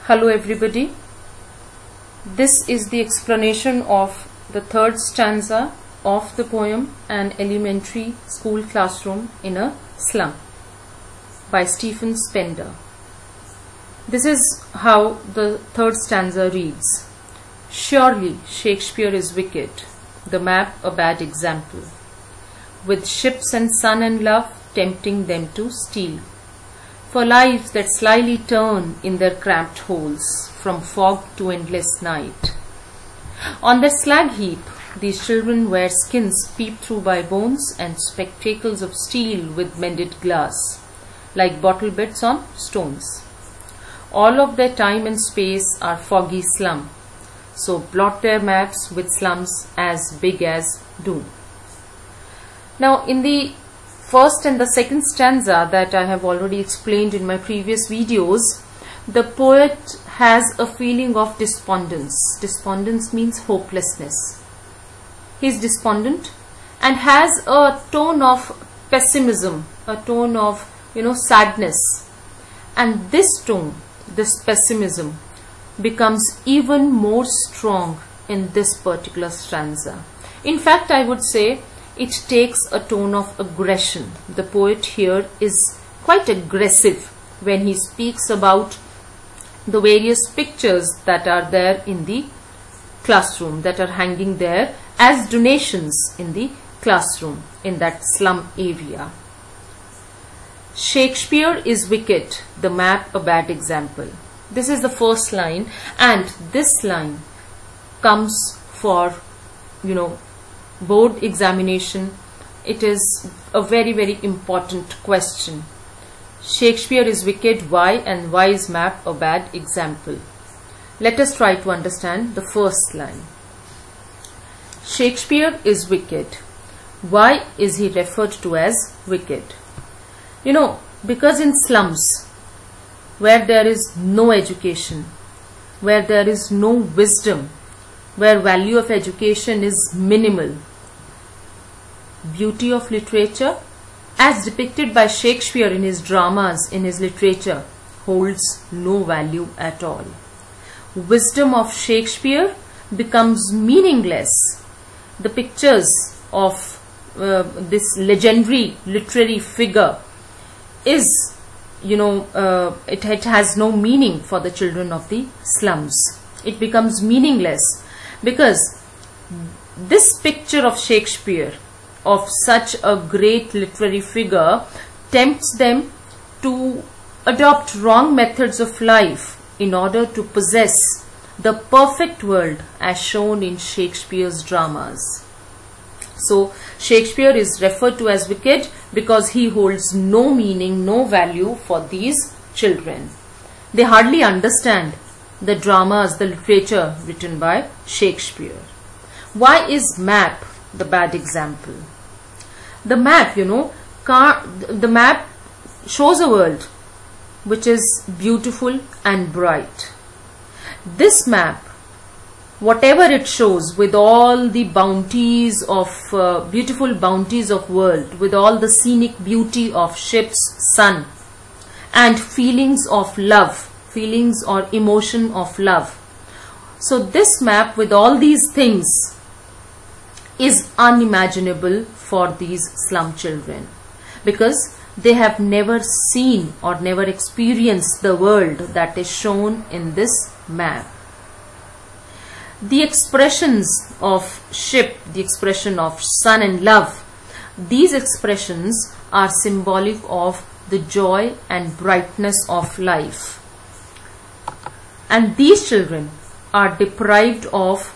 Hello everybody. This is the explanation of the third stanza of the poem An Elementary School Classroom in a Slum by Stephen Spender. This is how the third stanza reads. Surely Shakespeare is wicked, the map a bad example, with ships and sun and love tempting them to steal. For lives that slyly turn in their cramped holes, from fog to endless night. On their slag heap, these children wear skins peeped through by bones and spectacles of steel with mended glass, like bottle bits on stones. All of their time and space are foggy slum, so blot their maps with slums as big as doom. Now, in the first and the second stanza that I have already explained in my previous videos, the poet has a feeling of despondence. Despondence means hopelessness. He is despondent and has a tone of pessimism, a tone of, sadness. And this tone, this pessimism, becomes even more strong in this particular stanza. In fact, I would say it takes a tone of aggression. The poet here is quite aggressive when he speaks about the various pictures that are there in the classroom, that are hanging there as donations in the classroom in that slum area. Shakespeare is wicked, the map a bad example. This is the first line, and this line comes for, board examination. It is a very, very important question. Shakespeare is wicked, why, and why is map a bad example? Let us try to understand the first line. Shakespeare is wicked. Why is he referred to as wicked? Because in slums, where there is no education, where there is no wisdom, where value of education is minimal, beauty of literature, as depicted by Shakespeare in his dramas, in his literature, holds no value at all. Wisdom of Shakespeare becomes meaningless. The pictures of this legendary literary figure is, it has no meaning for the children of the slums. It becomes meaningless because this picture of Shakespeare, of such a great literary figure, tempts them to adopt wrong methods of life in order to possess the perfect world as shown in Shakespeare's dramas. So Shakespeare is referred to as wicked because he holds no meaning, no value for these children. They hardly understand the dramas, the literature written by Shakespeare. Why is map the bad example? The map, the map shows a world which is beautiful and bright. This map, whatever it shows, with all the bounties of, beautiful bounties of world, with all the scenic beauty of ships, sun, and feelings of love, feelings or emotion of love. So this map with all these things is unimaginable for these slum children because they have never seen or never experienced the world that is shown in this map. The expressions of ship, the expression of sun and love, these expressions are symbolic of the joy and brightness of life. And these children are deprived of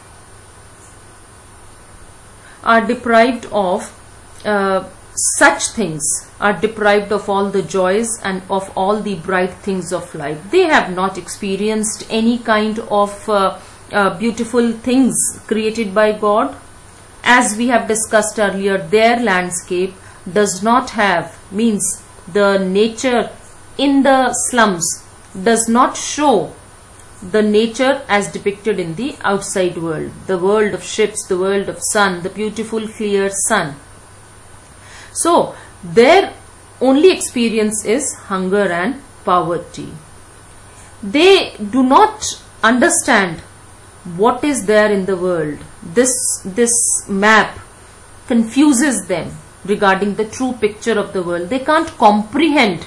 such things, are deprived of all the joys and of all the bright things of life. They have not experienced any kind of beautiful things created by God. As we have discussed earlier, their landscape does not have, means the nature in the slums does not show the nature as depicted in the outside world, the world of ships, the world of sun, the beautiful clear sun. So their only experience is hunger and poverty. They do not understand what is there in the world. This map confuses them regarding the true picture of the world. They can't comprehend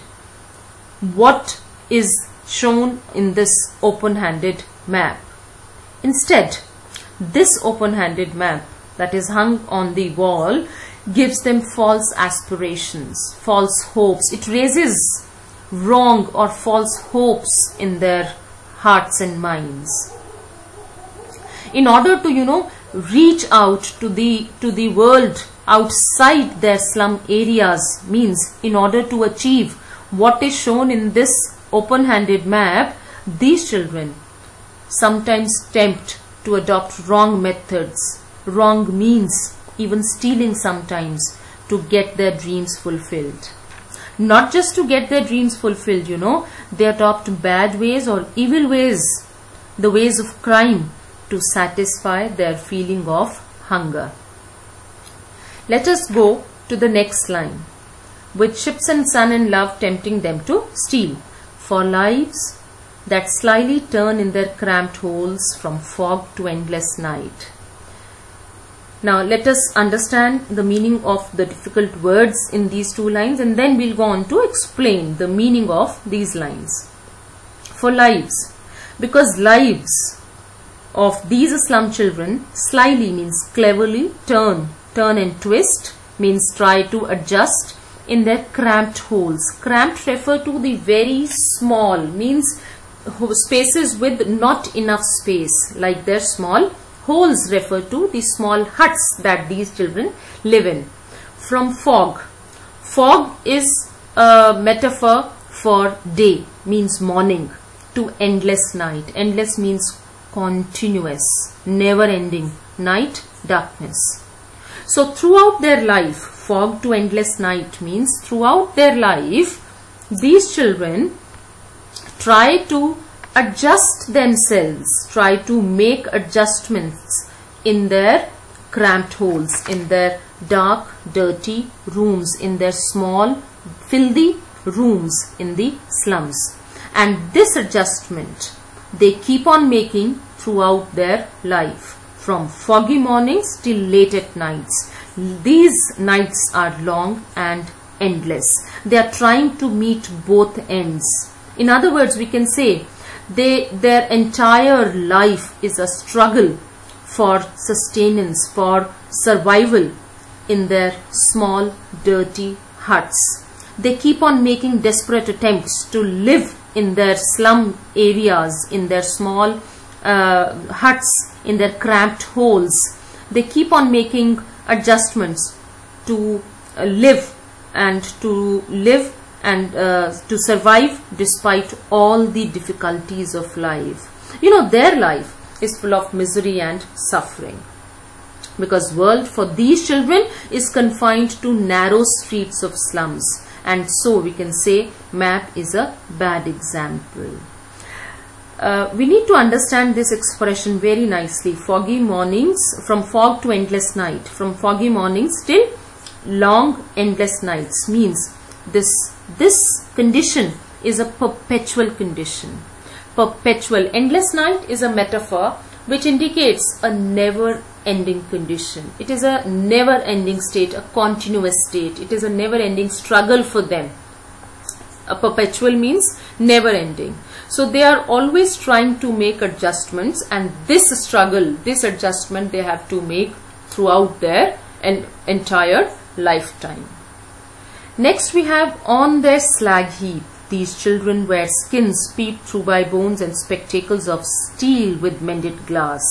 what is shown in this open-handed map. Instead, this open-handed map that is hung on the wall gives them false aspirations, false hopes. It raises wrong or false hopes in their hearts and minds. In order to, reach out to the world outside their slum areas, means in order to achieve what is shown in this open-handed map, these children sometimes tempt to adopt wrong methods, wrong means, even stealing sometimes, to get their dreams fulfilled. Not just to get their dreams fulfilled, they adopt bad ways or evil ways, the ways of crime, to satisfy their feeling of hunger. Let us go to the next line. With ships and sun and love tempting them to steal, for lives that slyly turn in their cramped holes from fog to endless night. Now let us understand the meaning of the difficult words in these two lines, and then we'll go on to explain the meaning of these lines. For lives, because lives of these slum children slyly means cleverly, turn and twist, means try to adjust in their cramped holes. Cramped refer to the very small, means spaces with not enough space, like their small holes refer to the small huts that these children live in. From fog. Fog is a metaphor for day, means morning, to endless night. Endless means continuous, never ending. Night, darkness. So throughout their life, fog to endless night means throughout their life, these children try to adjust themselves, try to make adjustments in their cramped holes, in their dark, dirty rooms, in their small, filthy rooms in the slums. And this adjustment they keep on making throughout their life, from foggy mornings till late at nights. These nights are long and endless. They are trying to meet both ends. In other words, we can say their entire life is a struggle for sustenance, for survival in their small, dirty huts. They keep on making desperate attempts to live in their slum areas, in their small huts, in their cramped holes. They keep on making adjustments to live and to survive despite all the difficulties of life. Their life is full of misery and suffering, because world for these children is confined to narrow streets of slums, and so we can say map is a bad example. We need to understand this expression very nicely. Foggy mornings, from fog to endless night, from foggy mornings till long endless nights, means this condition is a perpetual condition. Perpetual. Endless night is a metaphor which indicates a never ending condition. It is a never ending state, a continuous state. It is a never ending struggle for them. A perpetual means never ending. So they are always trying to make adjustments, and this struggle, this adjustment they have to make throughout their entire lifetime. Next we have on their slag heap. These children wear skins peeped through by bones and spectacles of steel with mended glass.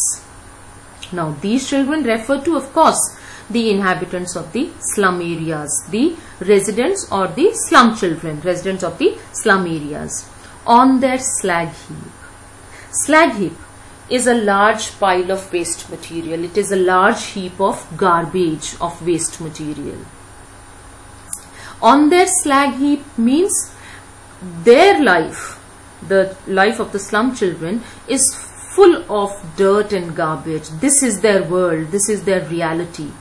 Now these children refer to, of course, the inhabitants of the slum areas, the residents or the slum children, residents of the slum areas. On their slag heap. Slag heap is a large pile of waste material. It is a large heap of garbage, of waste material. On their slag heap means their life, the life of the slum children, is full of dirt and garbage. This is their world. This is their reality.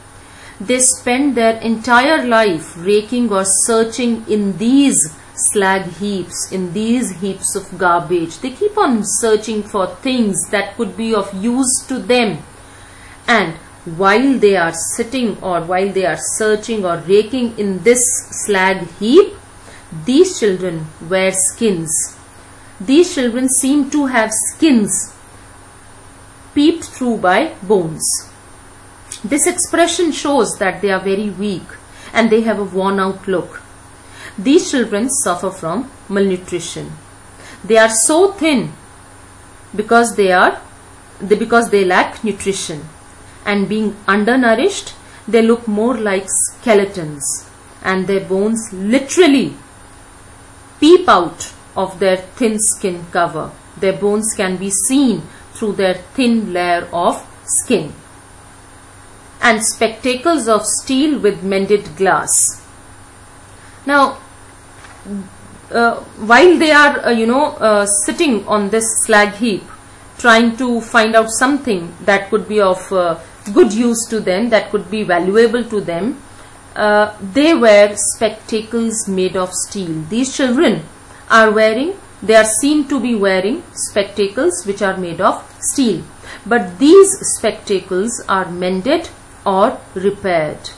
They spend their entire life raking or searching in these slag heaps, in these heaps of garbage. They keep on searching for things that could be of use to them. And while they are sitting, or while they are searching or raking in this slag heap, these children wear skins. These children seem to have skins peeped through by bones. This expression shows that they are very weak and they have a worn out look. These children suffer from malnutrition. They are so thin because they lack nutrition, and being undernourished, they look more like skeletons, and their bones literally peep out of their thin skin cover. Their bones can be seen through their thin layer of skin. And spectacles of steel with mended glass. Now, while they are, sitting on this slag heap, trying to find out something that could be of good use to them, that could be valuable to them, they wear spectacles made of steel. These children they are seen to be wearing spectacles which are made of steel. But these spectacles are mended or repaired.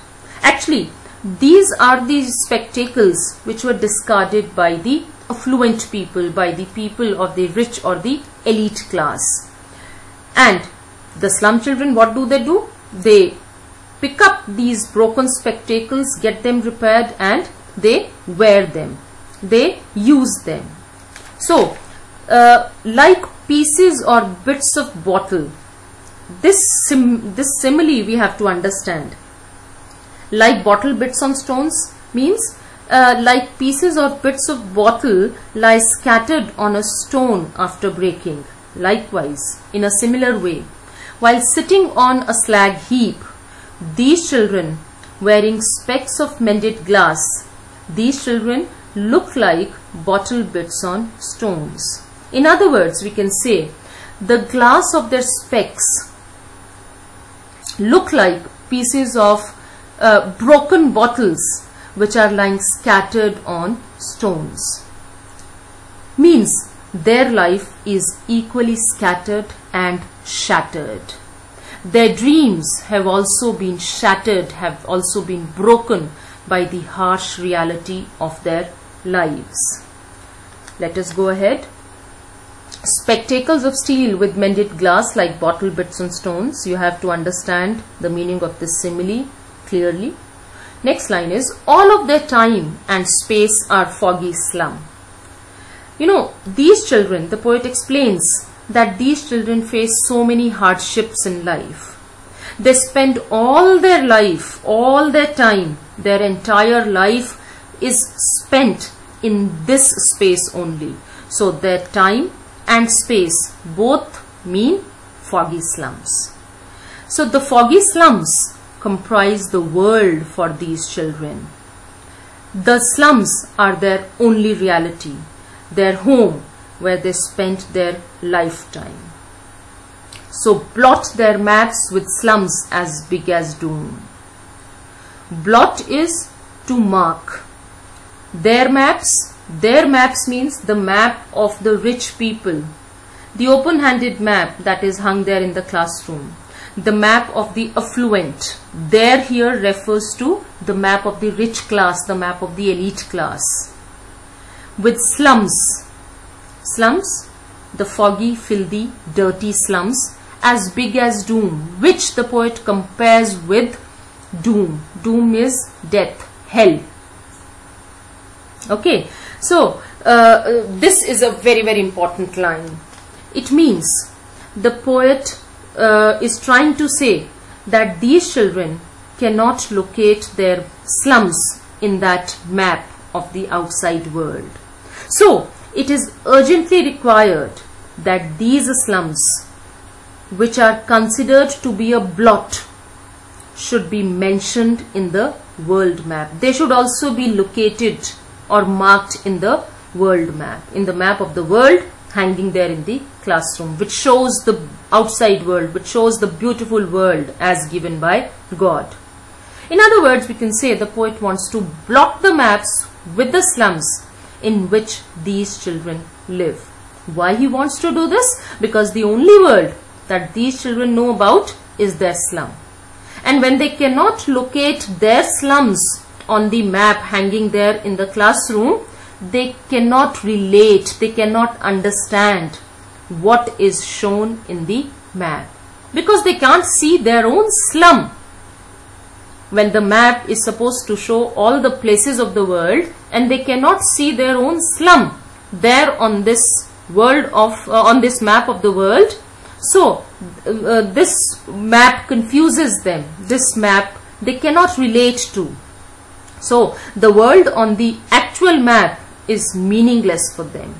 Actually, these are the spectacles which were discarded by the affluent people, by the people of the rich or the elite class. And the slum children, what do? They pick up these broken spectacles, get them repaired, and they wear them. They use them. So, like pieces or bits of bottle, this simile we have to understand. Like bottle bits on stones means like pieces or bits of bottle lie scattered on a stone after breaking. Likewise, in a similar way, while sitting on a slag heap, these children wearing specks of mended glass, these children look like bottle bits on stones. In other words, we can say the glass of their specks look like pieces of broken bottles which are lying scattered on stones. Means their life is equally scattered and shattered. Their dreams have also been shattered, have also been broken by the harsh reality of their lives. Let us go ahead. Spectacles of steel with mended glass like bottle bits on stones. You have to understand the meaning of this simile clearly. Next line is, all of their time and space are foggy slum. These children, the poet explains that these children face so many hardships in life. They spend all their life, all their time, their entire life is spent in this space only. So their time and space both mean foggy slums. So the foggy slums comprise the world for these children. The slums are their only reality, their home where they spent their lifetime. So blot their maps with slums as big as doom. Blot is to mark. Their maps means the map of the rich people. The open-handed map that is hung there in the classroom. The map of the affluent. There here refers to the map of the rich class, the map of the elite class. With slums. Slums, the foggy, filthy, dirty slums as big as doom, which the poet compares with doom. Doom is death, hell. Okay, so this is a very, very important line. It means the poet is trying to say that these children cannot locate their slums in that map of the outside world. So it is urgently required that these slums, which are considered to be a blot, should be mentioned in the world map. They should also be located or marked in the world map, in the map of the world hanging there in the classroom, which shows the outside world, which shows the beautiful world as given by God. In other words, we can say the poet wants to blot the maps with the slums in which these children live. Why he wants to do this? Because the only world that these children know about is their slum. And when they cannot locate their slums on the map hanging there in the classroom, they cannot relate, they cannot understand what is shown in the map, because they can't see their own slum. When the map is supposed to show all the places of the world and they cannot see their own slum there on this world of on this map of the world, so this map confuses them. This map they cannot relate to. So the world on the actual map is meaningless for them.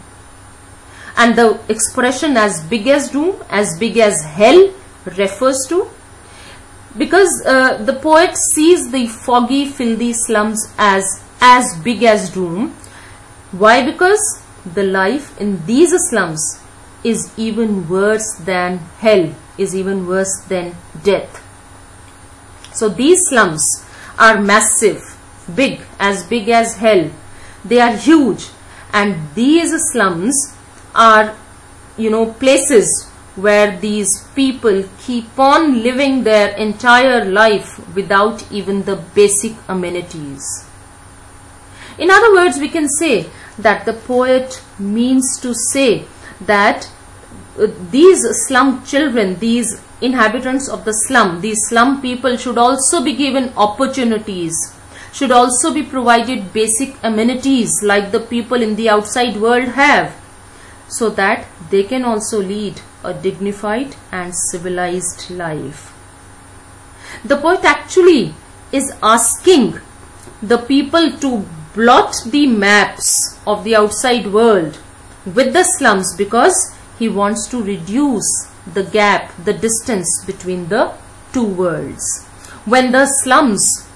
And the expression as big as room, as big as hell refers to, because the poet sees the foggy, filthy slums as big as room. Why? Because the life in these slums is even worse than hell, is even worse than death. So these slums are massive, big as hell. They are huge, and these slums are, places where these people keep on living their entire life without even the basic amenities. In other words, we can say that the poet means to say that these slum children, these inhabitants of the slum, these slum people should also be given opportunities, should also be provided basic amenities like the people in the outside world have, so that they can also lead a dignified and civilized life. The poet actually is asking the people to blot the maps of the outside world with the slums, because he wants to reduce the gap, the distance between the two worlds. When the slums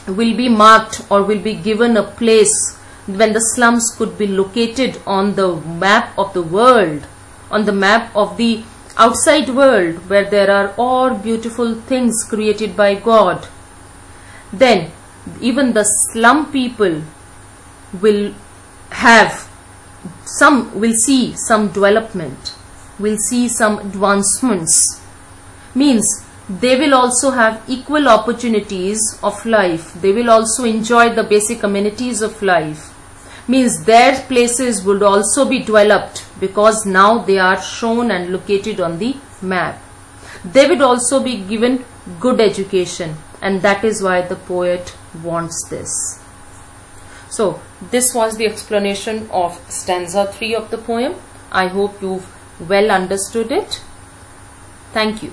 will be marked or will be given a place, when the slums could be located on the map of the world, on the map of the outside world where there are all beautiful things created by God, then even the slum people will see some development, will see some advancements. Means they will also have equal opportunities of life. They will also enjoy the basic amenities of life. Means their places would also be developed because now they are shown and located on the map. They would also be given good education, and that is why the poet wants this. So this was the explanation of stanza 3 of the poem. I hope you've well understood it. Thank you.